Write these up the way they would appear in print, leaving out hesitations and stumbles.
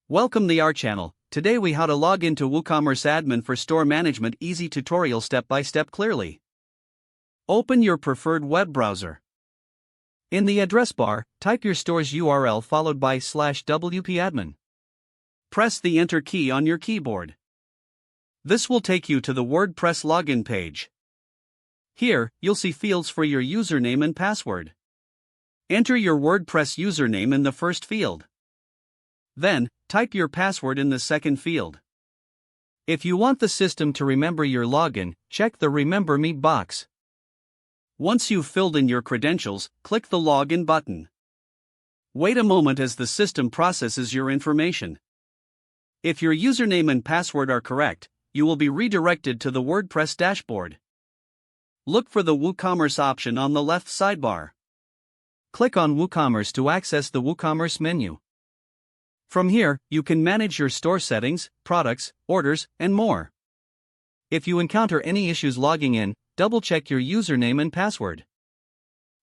Welcome to our channel. Today we how to log into WooCommerce Admin for store management. Easy tutorial, step by step, clearly. Open your preferred web browser. In the address bar, type your store's URL followed by /wp-admin. Press the Enter key on your keyboard. This will take you to the WordPress login page. Here, you'll see fields for your username and password. Enter your WordPress username in the first field. Then, type your password in the second field. If you want the system to remember your login, check the Remember Me box. Once you've filled in your credentials, click the Login button. Wait a moment as the system processes your information. If your username and password are correct, you will be redirected to the WordPress dashboard. Look for the WooCommerce option on the left sidebar. Click on WooCommerce to access the WooCommerce menu. From here, you can manage your store settings, products, orders, and more. If you encounter any issues logging in, double-check your username and password.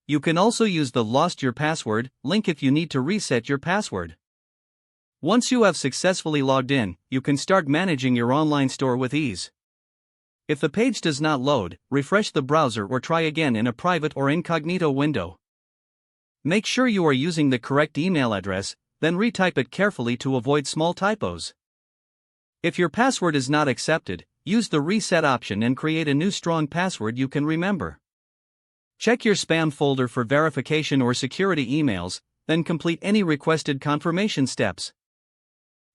You can also use the Lost Your Password link if you need to reset your password. Once you have successfully logged in, you can start managing your online store with ease. If the page does not load, refresh the browser or try again in a private or incognito window. Make sure you are using the correct email address, then retype it carefully to avoid small typos. If your password is not accepted, use the reset option and create a new strong password you can remember. Check your spam folder for verification or security emails, then complete any requested confirmation steps.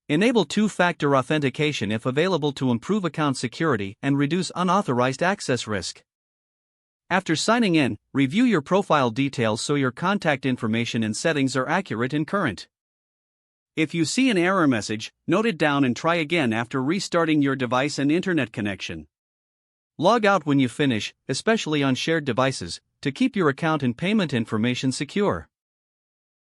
Enable two-factor authentication if available to improve account security and reduce unauthorized access risk. After signing in, review your profile details so your contact information and settings are accurate and current. If you see an error message, note it down and try again after restarting your device and internet connection. Log out when you finish, especially on shared devices, to keep your account and payment information secure.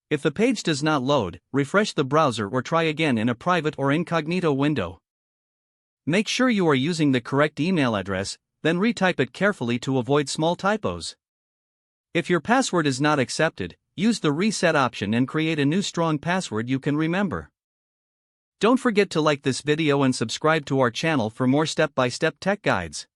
If the page does not load, refresh the browser or try again in a private or incognito window. Make sure you are using the correct email address, then retype it carefully to avoid small typos. If your password is not accepted, use the reset option and create a new strong password you can remember. Don't forget to like this video and subscribe to our channel for more step-by-step tech guides.